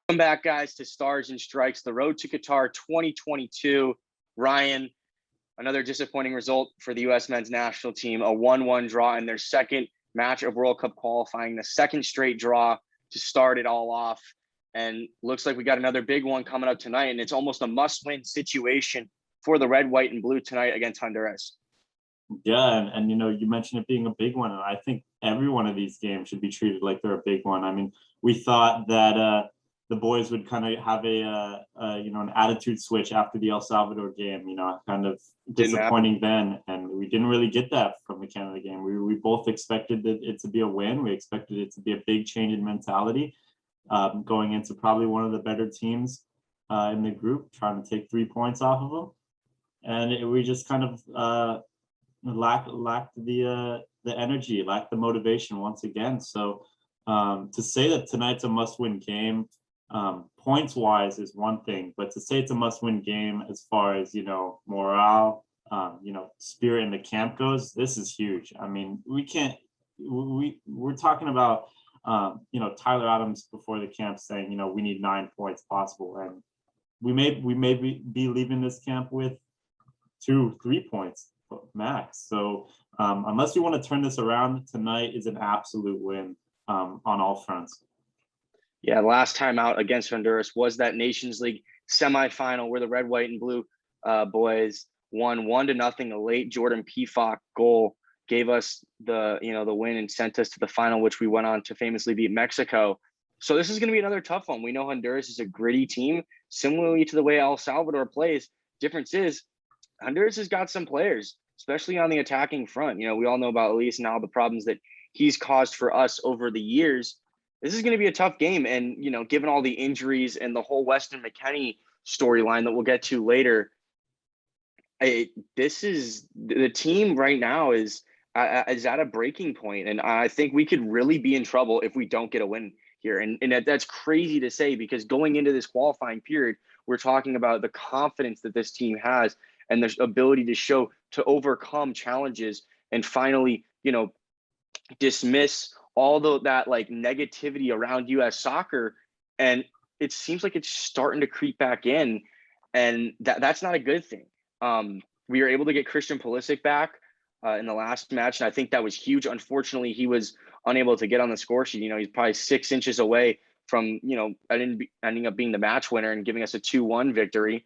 Welcome back, guys, to Stars and Strikes, the road to Qatar 2022. Ryan, another disappointing result for the U.S. men's national team, a 1-1 draw in their second match of World Cup qualifying, the second straight draw to start it all off. And looks like we got another big one coming up tonight, and it's almost a must-win situation for the red, white, and blue tonight against Honduras. Yeah, and you mentioned it being a big one, and I think every one of these games should be treated like they're a big one. I mean, we thought that the boys would kind of have an attitude switch after the El Salvador game, kind of disappointing then, and we didn't really get that from the Canada game. We both expected it to be a win. We expected it to be a big change in mentality, going into probably one of the better teams in the group, trying to take 3 points off of them, and we just kind of lacked the energy, lacked the motivation once again. So to say that tonight's a must-win game, points wise is one thing, but to say it's a must-win game as far as morale, spirit in the camp goes, this is huge. I mean, we're talking about Tyler Adams before the camp saying we need 9 points possible, and we may be leaving this camp with 2-3 points max. So unless we want to turn this around, tonight is an absolute win on all fronts. Yeah, last time out against Honduras was that Nations League semifinal where the red, white, and blue boys won 1-0. A late Jordan Pefok goal gave us the win and sent us to the final, which we went on to famously beat Mexico. So this is going to be another tough one. We know Honduras is a gritty team, similarly to the way El Salvador plays. Difference is Honduras has got some players, especially on the attacking front. We all know about Elise and all the problems that he's caused for us over the years. This is going to be a tough game. And, given all the injuries and the whole Weston McKennie storyline that we'll get to later, this is the team right now is at a breaking point. And I think we could really be in trouble if we don't get a win here. And that's crazy to say, because going into this qualifying period, we're talking about the confidence that this team has and their ability to overcome challenges and finally, dismiss all that like negativity around U.S. soccer. And it seems like it's starting to creep back in, and that's not a good thing. We were able to get Christian Pulisic back in the last match, and I think that was huge. Unfortunately, he was unable to get on the score sheet. He's probably 6 inches away from, ending up being the match winner and giving us a 2-1 victory.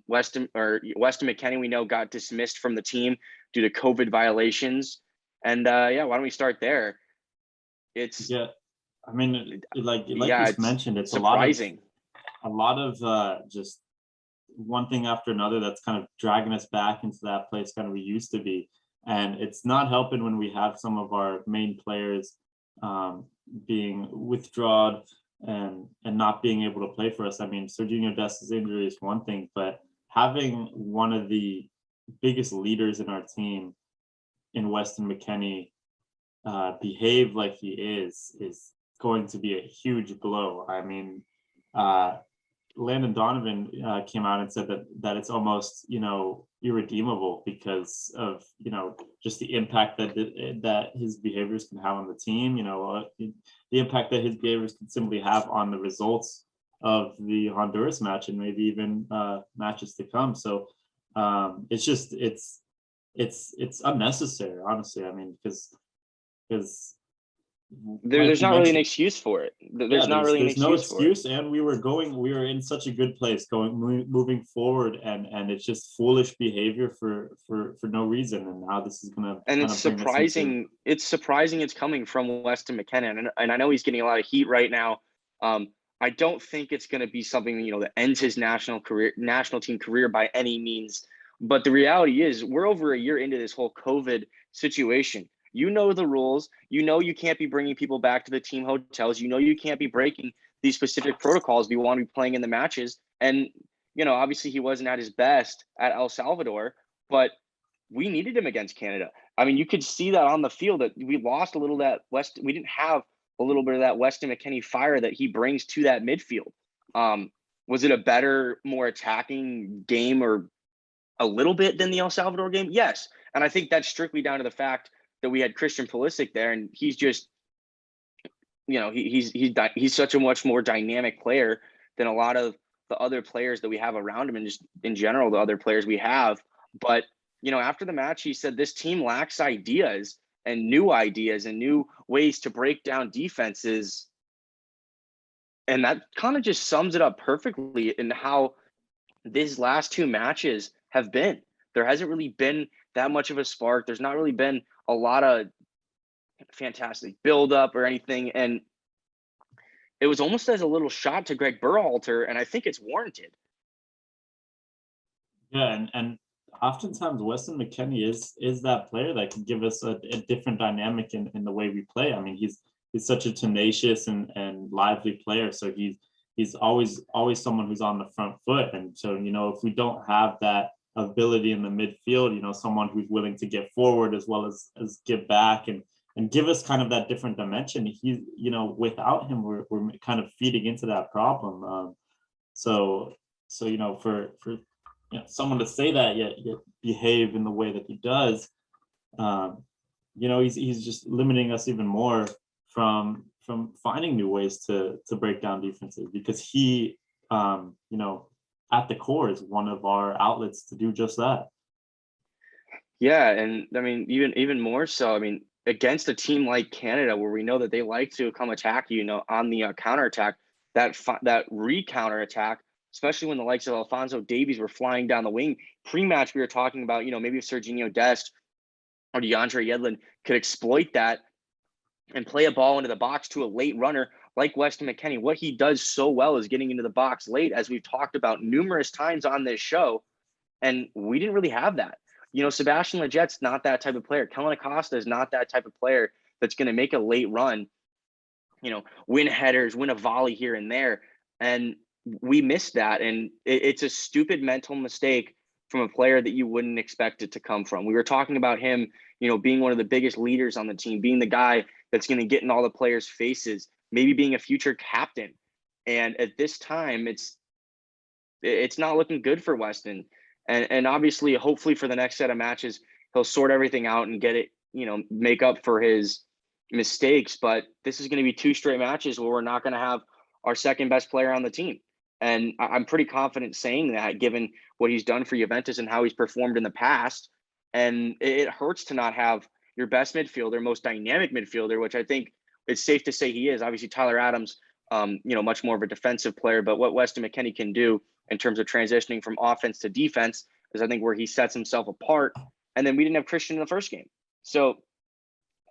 Weston McKennie, we know, got dismissed from the team due to COVID violations. And why don't we start there? It's you mentioned, it's surprising. A lot of just one thing after another that's kind of dragging us back into that place kind of we used to be, and it's not helping when we have some of our main players being withdrawn and not being able to play for us. I mean, Serginho Dest's injury is one thing, but having one of the biggest leaders in our team in Weston McKennie behave like he is going to be a huge blow. I mean, Landon Donovan came out and said that it's almost irredeemable because of just the impact that his behaviors can have on the team. The impact that his behaviors can simply have on the results of the Honduras match and maybe even matches to come. So it's unnecessary, honestly. I mean, because there's not really an excuse for it. There's no excuse, and we were in such a good place moving forward, and it's just foolish behavior for no reason. And now this is gonna, and it's surprising. It's surprising it's coming from Weston McKennie, and I know he's getting a lot of heat right now. I don't think it's going to be something that ends his national team career by any means. But the reality is, we're over a year into this whole COVID situation. You know the rules. You can't be bringing people back to the team hotels. You can't be breaking these specific protocols if you want to be playing in the matches. And, obviously he wasn't at his best at El Salvador, but we needed him against Canada. I mean, you could see that on the field that we lost a little we didn't have a little bit of that Weston McKennie fire that he brings to that midfield. Was it a better, more attacking game or a little bit than the El Salvador game? Yes. And I think that's strictly down to the fact that we had Christian Pulisic there, and he's just he's such a much more dynamic player than a lot of the other players that we have around him, and just in general the other players we have. But after the match, he said this team lacks ideas and new ways to break down defenses, and that kind of just sums it up perfectly in how these last two matches have been. There hasn't really been that much of a spark. There's not really been a lot of fantastic build-up or anything, and it was almost as a little shot to Greg Berhalter, and I think it's warranted. Yeah, and oftentimes Weston McKennie is that player that can give us a different dynamic in the way we play. I mean, he's such a tenacious and lively player, so he's always someone who's on the front foot. And so, if we don't have that ability in the midfield, someone who's willing to get forward as well as give back and give us kind of that different dimension, he's, without him, we're kind of feeding into that problem. So for someone to say that yet behave in the way that he does, he's just limiting us even more from finding new ways to break down defenses, because he, at the core is one of our outlets to do just that. Yeah, and I mean, even more so, I mean, against a team like Canada, where we know that they like to come attack you, on the counterattack, that re-counter attack, especially when the likes of Alphonso Davies were flying down the wing. Pre-match, we were talking about, maybe if Serginho Dest or DeAndre Yedlin could exploit that and play a ball into the box to a late runner like Weston McKennie. What he does so well is getting into the box late, as we've talked about numerous times on this show, and we didn't really have that. Sebastian Leget's not that type of player. Kellen Acosta is not that type of player that's going to make a late run, win headers, win a volley here and there. And we missed that. And it's a stupid mental mistake from a player that you wouldn't expect it to come from. We were talking about him, being one of the biggest leaders on the team, being the guy that's going to get in all the players' faces, maybe being a future captain. And at this time, it's not looking good for Weston. And obviously, hopefully for the next set of matches, he'll sort everything out and get it, make up for his mistakes. But this is going to be 2 straight matches where we're not going to have our second best player on the team. And I'm pretty confident saying that, given what he's done for Juventus and how he's performed in the past. And it hurts to not have your best midfielder, most dynamic midfielder, which I think it's safe to say he is. Obviously, Tyler Adams, much more of a defensive player. But what Weston McKennie can do in terms of transitioning from offense to defense is, I think, where he sets himself apart. And then we didn't have Christian in the first game. So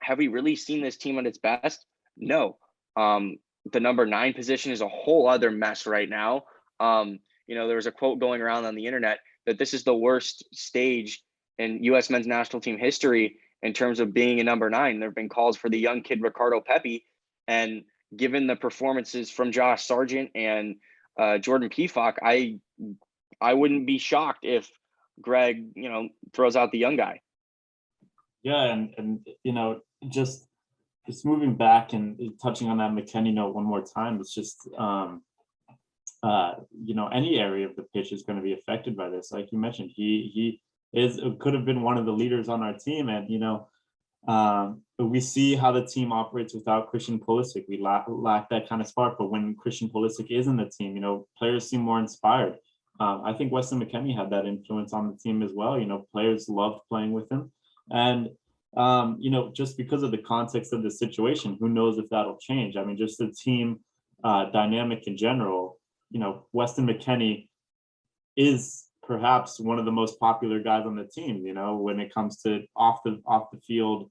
have we really seen this team at its best? No. The number 9 position is a whole other mess right now. There was a quote going around on the internet that this is the worst stage in U.S. men's national team history in terms of being a number 9. There have been calls for the young kid Ricardo Pepi, and given the performances from Josh Sargent and Jordan Pefok, I wouldn't be shocked if Greg, throws out the young guy. Yeah, and just moving back and touching on that McKennie note one more time, it's just any area of the pitch is going to be affected by this. Like you mentioned, he could have been one of the leaders on our team, and we see how the team operates without Christian Pulisic. We lack that kind of spark, but when Christian Pulisic is in the team, players seem more inspired. I think Weston McKennie had that influence on the team as well. Players loved playing with him, and just because of the context of the situation, who knows if that'll change. I mean, just the team dynamic in general. Weston McKennie is perhaps one of the most popular guys on the team, when it comes to off the field,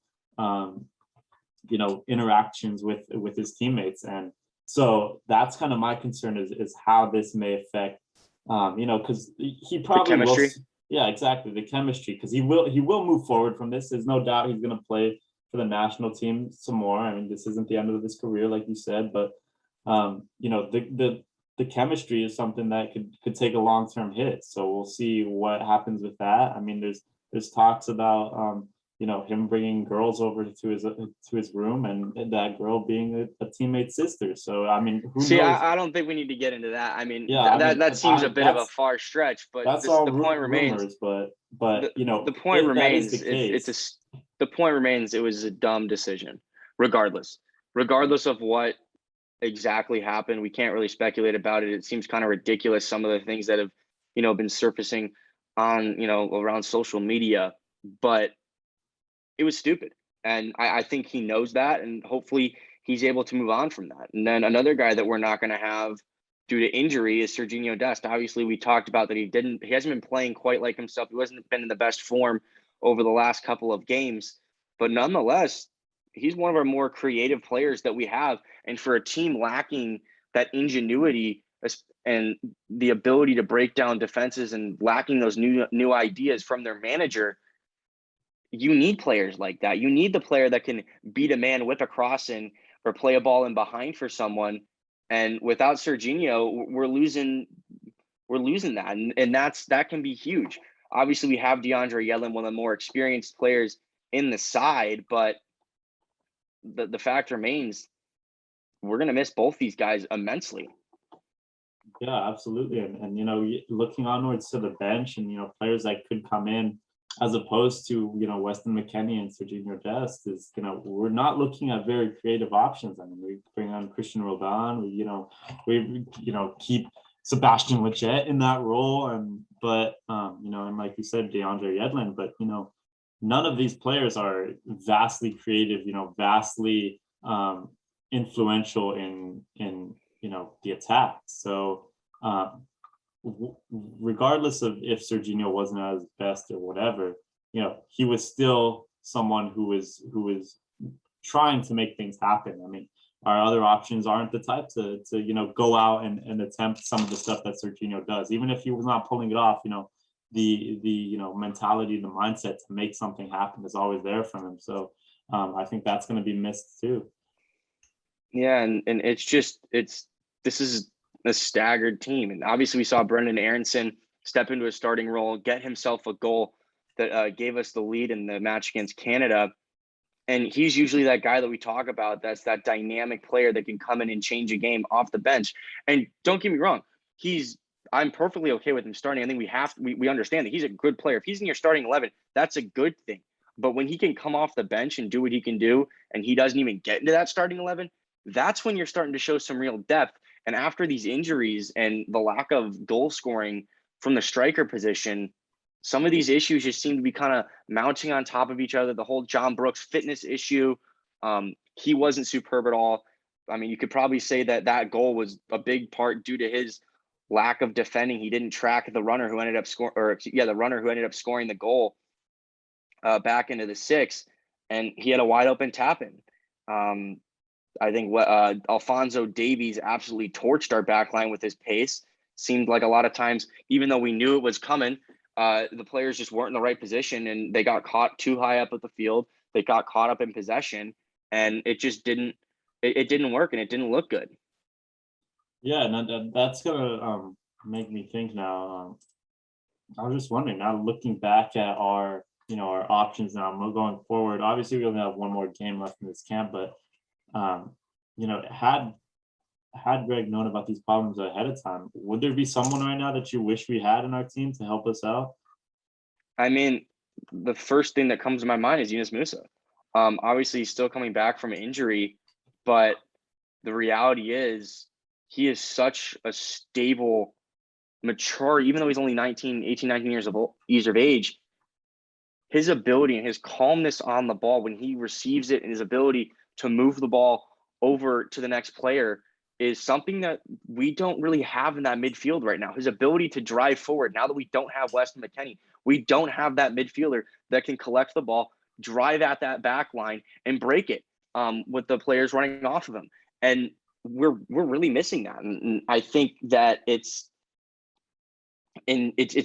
interactions with his teammates. And so that's kind of my concern is how this may affect, because he probably the chemistry. Yeah, exactly. The chemistry, because he will move forward from this. There's no doubt he's going to play for the national team some more. I mean, this isn't the end of his career, like you said, but the chemistry is something that could take a long-term hit. So we'll see what happens with that. I mean, there's talks about him bringing girls over to his room, and that girl being a teammate's sister. So I mean, who knows? I don't think we need to get into that. I mean, that seems a bit of a far stretch, but that's all the point remains. Rumors, but the point remains. The point remains. It was a dumb decision, regardless. regardless of what exactly happened, we can't really speculate about it. It seems kind of ridiculous, some of the things that have, been surfacing on, around social media, but it was stupid. And I think he knows that, and hopefully he's able to move on from that. And then another guy that we're not going to have due to injury is Serginho Dest. Obviously, we talked about that he hasn't been playing quite like himself. He wasn't been in the best form over the last couple of games, but nonetheless, he's one of our more creative players that we have. And for a team lacking that ingenuity and the ability to break down defenses and lacking those new ideas from their manager, you need players like that. You need the player that can beat a man, whip a crossing, or play a ball in behind for someone. And without Serginho, we're losing that, and that can be huge. Obviously, we have DeAndre Yedlin, one of the more experienced players in the side, but the fact remains, we're going to miss both these guys immensely. Yeah, absolutely. And looking onwards to the bench and, players that could come in as opposed to, Weston McKennie and Serginho Dest is, we're not looking at very creative options. I mean, we bring on Christian Roldan, we keep Sebastian Lletget in that role. And like you said, DeAndre Yedlin, but, none of these players are vastly creative, vastly influential in the attack. So regardless of if Serginho wasn't at his best or whatever, he was still someone who was trying to make things happen. I mean, our other options aren't the type to go out and attempt some of the stuff that Serginho does. Even if he was not pulling it off, the mentality, the mindset to make something happen is always there from him. So I think that's going to be missed too. Yeah, and this is a staggered team, and obviously we saw Brendan Aronson step into a starting role, get himself a goal that gave us the lead in the match against Canada. And he's usually that guy that we talk about, that's that dynamic player that can come in and change a game off the bench. And don't get me wrong, I'm perfectly okay with him starting. I think we understand that he's a good player. If he's in your starting 11, that's a good thing. But when he can come off the bench and do what he can do, and he doesn't even get into that starting 11, that's when you're starting to show some real depth. And after these injuries and the lack of goal scoring from the striker position, some of these issues just seem to be kind of mounting on top of each other. The whole John Brooks fitness issue, he wasn't superb at all. I mean, you could probably say that goal was a big part due to his lack of defending. He didn't track the runner who ended up scoring the goal back into the six, and he had a wide open tap in. I think Alphonso Davies absolutely torched our back line with his pace. Seemed like a lot of times, even though we knew it was coming, the players just weren't in the right position, and they got caught too high up at the field. They got caught up in possession, and it just didn't work, and it didn't look good. Yeah, and that's gonna make me think now. I was just wondering, now looking back at our options now going forward. Obviously, we only have one more game left in this camp, but had Greg known about these problems ahead of time, would there be someone right now that you wish we had in our team to help us out? I mean, the first thing that comes to my mind is Yunus Musa. Obviously, he's still coming back from an injury, but the reality is he is such a stable, mature, even though he's only 18, 19 years of age, his ability and his calmness on the ball when he receives it and his ability to move the ball over to the next player is something that we don't really have in that midfield right now. His ability to drive forward, now that we don't have Weston McKennie, we don't have that midfielder that can collect the ball, drive at that back line, and break it with the players running off of him. And we're really missing that. And I think that it's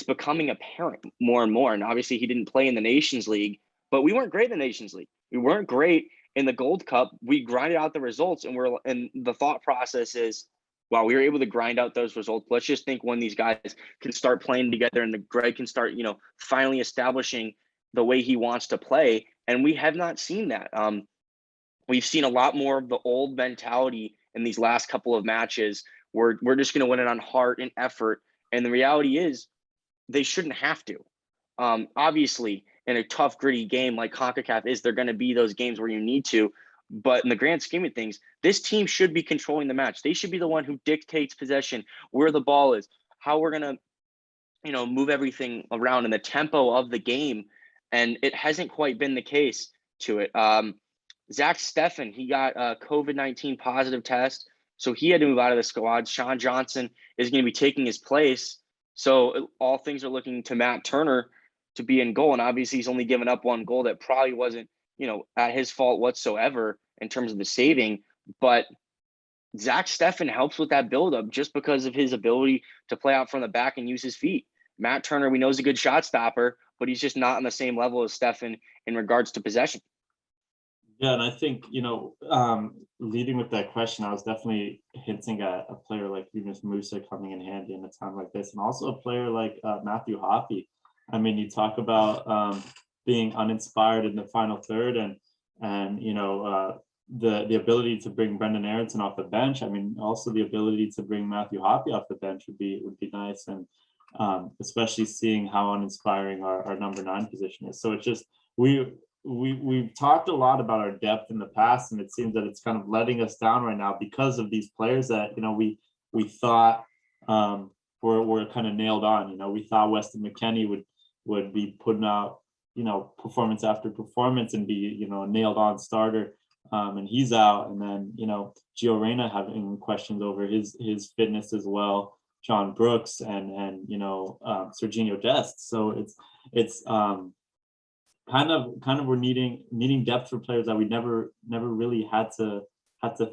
becoming apparent more and more. And obviously he didn't play in the Nations League, but we weren't great in the Nations League. We weren't great in the Gold Cup. We grinded out the results, and the thought process is, wow, we were able to grind out those results. Let's just think when these guys can start playing together and the Greg can start, finally establishing the way he wants to play. And we have not seen that. We've seen a lot more of the old mentality in these last couple of matches where we're just going to win it on heart and effort. And the reality is they shouldn't have to. Obviously, in a tough, gritty game like CONCACAF is, there going to be those games where you need to. But in the grand scheme of things, this team should be controlling the match. They should be the one who dictates possession, where the ball is, how we're going to move everything around in the tempo of the game. And it hasn't quite been the case to it. Zach Steffen, he got a COVID-19 positive test, so he had to move out of the squad. Sean Johnson is going to be taking his place. So all things are looking to Matt Turner to be in goal. And obviously he's only given up one goal that probably wasn't, at his fault whatsoever in terms of the saving. But Zach Steffen helps with that buildup just because of his ability to play out from the back and use his feet. Matt Turner, we know, is a good shot stopper, but he's just not on the same level as Steffen in regards to possession. Yeah, and I think, leading with that question, I was definitely hinting at a player like Yunus Musa coming in handy in a time like this, and also a player like Matthew Hoppe. I mean, you talk about being uninspired in the final third, and the ability to bring Brendan Aronson off the bench. I mean, also the ability to bring Matthew Hoppe off the bench would be nice, and especially seeing how uninspiring our number 9 position is. So it's just we've talked a lot about our depth in the past, and it seems that it's kind of letting us down right now because of these players that we thought were kind of nailed on. We thought Weston McKennie would be putting out performance after performance and be a nailed on starter, and he's out. And then Gio Reyna having questions over his fitness as well. John Brooks and Serginho Dest. So it's kind of we're needing depth for players that we never really had to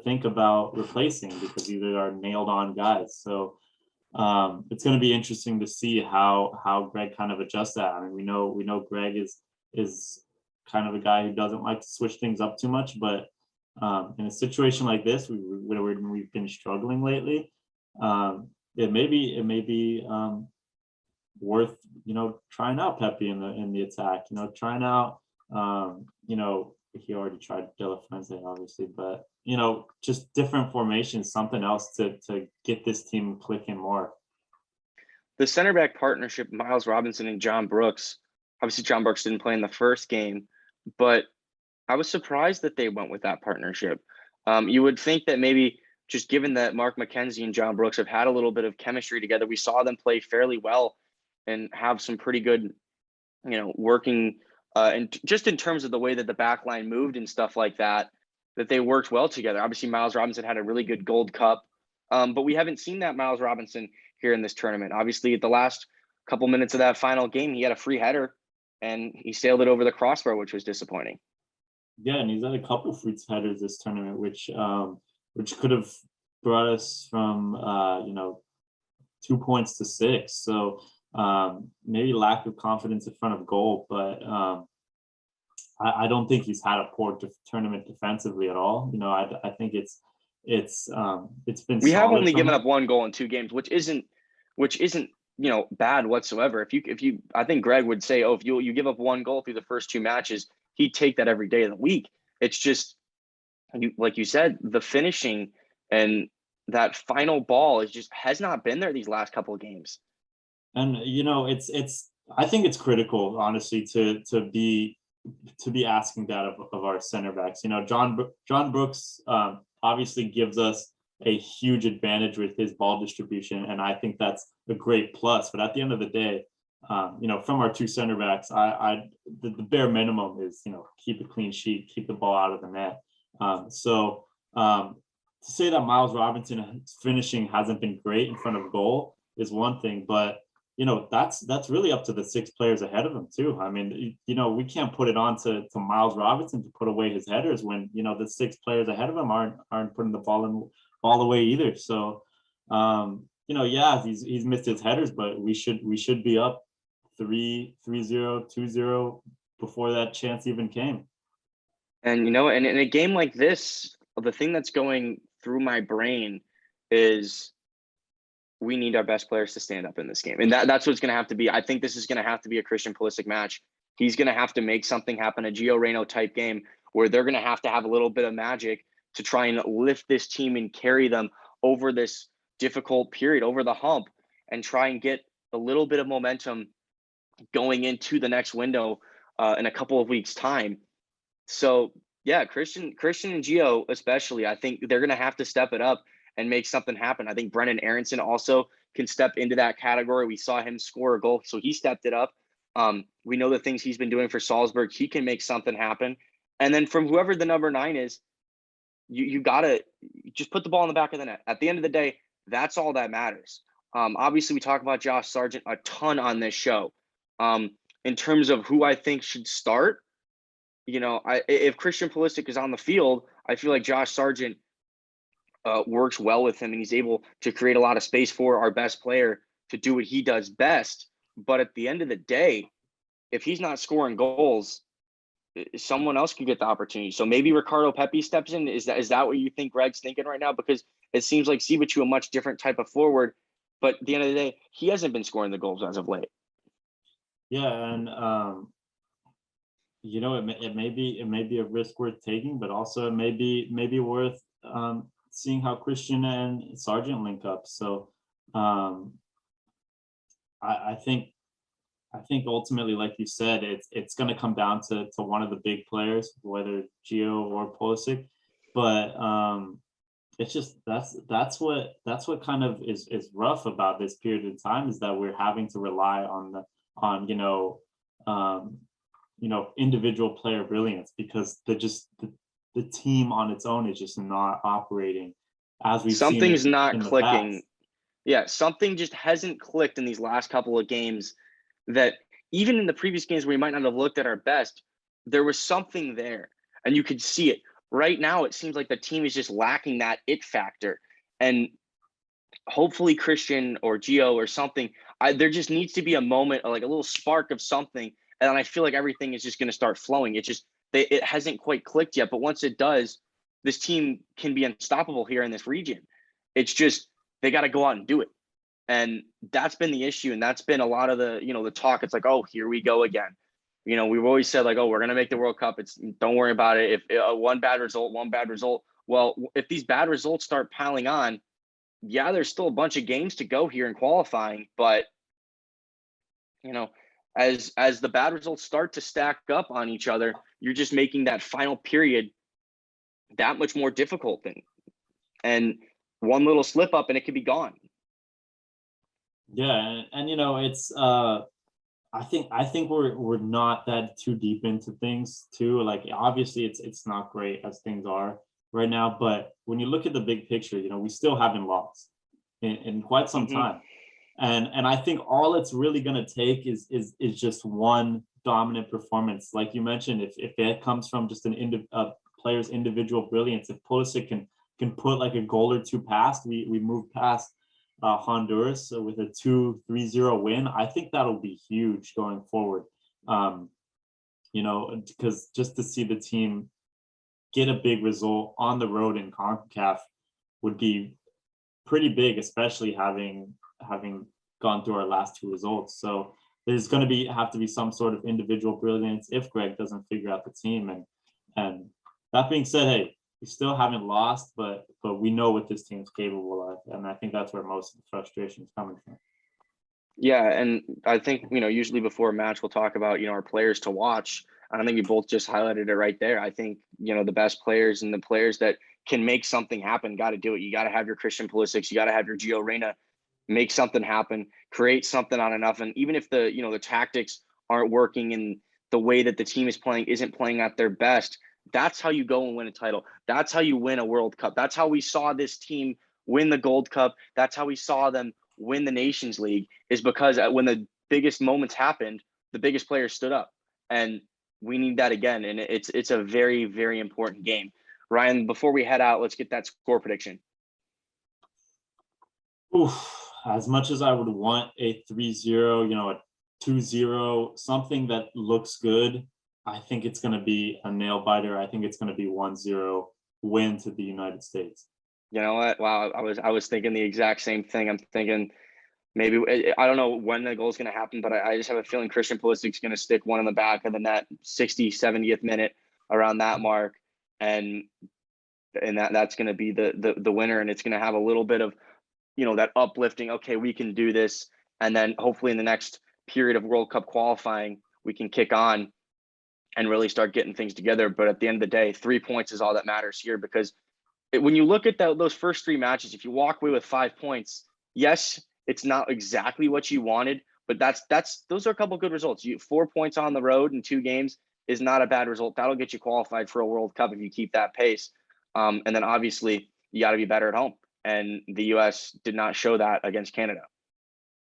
think about replacing because these are our nailed on guys. So it's going to be interesting to see how Greg kind of adjusts that. I mean, we know Greg is kind of a guy who doesn't like to switch things up too much, but in a situation like this, we've been struggling lately. It may be worth trying out Pepe in the attack. Trying out he already tried De La Fuente obviously, but just different formations, something else to get this team clicking more. The center back partnership, Miles Robinson and John Brooks. Obviously, John Brooks didn't play in the first game, but I was surprised that they went with that partnership. You would think that maybe just given that Mark McKenzie and John Brooks have had a little bit of chemistry together, we saw them play fairly well and have some pretty good, working, and just in terms of the way that the back line moved and stuff like that they worked well together. Obviously, Miles Robinson had a really good Gold Cup, but we haven't seen that Miles Robinson here in this tournament. Obviously, at the last couple minutes of that final game, he had a free header and he sailed it over the crossbar, which was disappointing. Yeah, and he's had a couple free headers this tournament, which could have brought us from 2 points to 6. So maybe lack of confidence in front of goal, but I don't think he's had a poor tournament defensively at all. I think it's been. We have only given up one goal in 2 games, which isn't bad whatsoever. If you I think Greg would say, if you give up 1 goal through the first 2 matches, he'd take that every day of the week. It's just like you said, the finishing and that final ball has not been there these last couple of games. And it's I think it's critical, honestly, to be asking that of our center backs. John Brooks obviously gives us a huge advantage with his ball distribution, and I think that's a great plus. But at the end of the day, from our 2 center backs, the bare minimum is keep a clean sheet, keep the ball out of the net. To say that Miles Robinson's finishing hasn't been great in front of goal is one thing, but that's really up to the 6 players ahead of him too. I mean, we can't put it on to Miles Robinson to put away his headers when the 6 players ahead of him aren't putting the ball away either. So yeah, he's missed his headers, but we should be up 3-0, 2-0 before that chance even came. And and in a game like this, the thing that's going through my brain is we need our best players to stand up in this game. And that's what's going to have to be. I think this is going to have to be a Christian Pulisic match. He's going to have to make something happen, a Gio Reyna type game, where they're going to have a little bit of magic to try and lift this team and carry them over this difficult period, over the hump, and try and get a little bit of momentum going into the next window in a couple of weeks' time. So Yeah, Christian and Gio especially, I think they're gonna have to step it up and make something happen. I think Brennan Aronson also can step into that category. We saw him score a goal, so he stepped it up. We know the things he's been doing for Salzburg. He can make something happen. And then from whoever the number 9 is, you gotta just put the ball in the back of the net. At the end of the day, that's all that matters. Obviously, we talk about Josh Sargent a ton on this show. In terms of who I think should start, if Christian Pulisic is on the field, I feel like Josh Sargent works well with him, and he's able to create a lot of space for our best player to do what he does best. But at the end of the day, if he's not scoring goals, someone else can get the opportunity. So maybe Ricardo Pepi steps in. Is that what you think Greg's thinking right now? Because it seems like Sibachu a much different type of forward, but at the end of the day, he hasn't been scoring the goals as of late. Yeah, and it may be a risk worth taking, but also it may be worth seeing how Christian and Sargent link up. So I think ultimately, like you said, it's going to come down to one of the big players, whether Gio or Pulisic. But it's just that's what kind of is rough about this period of time, is that we're having to rely on individual player brilliance, because the team on its own is just not operating as we've seen Something's not in the clicking. past. Yeah, something just hasn't clicked in these last couple of games, that even in the previous games where we might not have looked at our best, there was something there and you could see it. Right now, it seems like the team is just lacking that it factor. And hopefully Christian or Gio or something, there just needs to be a moment, like a little spark of something. And then I feel like everything is just going to start flowing. It hasn't quite clicked yet, but once it does, this team can be unstoppable here in this region. It's just, they got to go out and do it. And that's been the issue. And that's been a lot of the talk. It's like, oh, here we go again. We've always said like, oh, we're going to make the World Cup. Don't worry about it. If one bad result. Well, if these bad results start piling on, yeah, there's still a bunch of games to go here in qualifying, but as the bad results start to stack up on each other, you're just making that final period that much more difficult and one little slip up and it could be gone. Yeah, and it's I think we're not that too deep into things too. Like obviously it's not great as things are right now, but when you look at the big picture, we still haven't lost in quite some time. And I think all it's really gonna take is just one dominant performance. Like you mentioned, if it comes from just a player's individual brilliance, if Pulisic can put like a goal or two past, we move past Honduras with a 2-3-0 win. I think that'll be huge going forward. Because just to see the team get a big result on the road in CONCACAF would be pretty big, especially having gone through our last two results. So there's going to have to be some sort of individual brilliance if Greg doesn't figure out the team. And that being said, hey, we still haven't lost, but we know what this team's capable of, and I think that's where most of the frustration is coming from. Yeah, and I think usually before a match we'll talk about our players to watch. And I think you both just highlighted it right there. I think the best players and the players that can make something happen got to do it. You got to have your Christian Pulisic, you got to have your Gio Reyna, make something happen, create something on enough. And even if the tactics aren't working and the way that the team is playing isn't playing at their best, that's how you go and win a title. That's how you win a World Cup. That's how we saw this team win the Gold Cup. That's how we saw them win the Nations League, is because when the biggest moments happened, the biggest players stood up. And we need that again. And it's a very, very important game. Ryan, before we head out, let's get that score prediction. Oof, as much as I would want a 3-0, a 2-0, something that looks good, I think it's going to be a nail biter. I think it's going to be 1-0 win to the United States. You know what? Wow, I was thinking the exact same thing. I'm thinking maybe, I don't know when the goal is going to happen, but I just have a feeling Christian Pulisic's going to stick one in the back of the net, 60, 70th minute, around that mark, and that's going to be the winner, and it's going to have a little bit of that uplifting. Okay, we can do this, and then hopefully in the next period of World Cup qualifying, we can kick on and really start getting things together. But at the end of the day, 3 points is all that matters here, because when you look at those first 3 matches, if you walk away with 5 points, yes, it's not exactly what you wanted, but those are a couple good results. 4 points on the road in 2 games is not a bad result. That'll get you qualified for a World Cup if you keep that pace. And then obviously you got to be better at home. And the U.S. did not show that against Canada.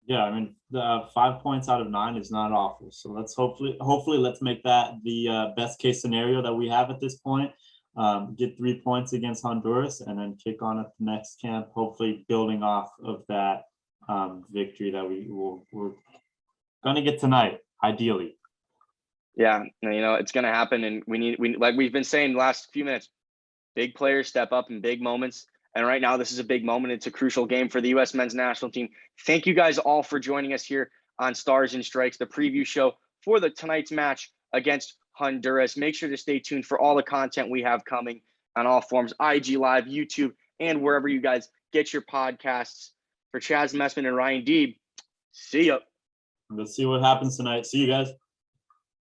Yeah, I mean, the 5 points out of 9 is not awful. So let's hopefully let's make that the best case scenario that we have at this point. Get 3 points against Honduras and then kick on at the next camp, hopefully building off of that victory that we're going to get tonight, ideally. Yeah, it's going to happen. And we like we've been saying the last few minutes, big players step up in big moments. And right now, this is a big moment. It's a crucial game for the U.S. men's national team. Thank you guys all for joining us here on Stars and Strikes, the preview show for tonight's match against Honduras. Make sure to stay tuned for all the content we have coming on all forms, IG Live, YouTube, and wherever you guys get your podcasts. For Chaz Messman and Ryan Deeb, see ya. Let's see what happens tonight. See you guys.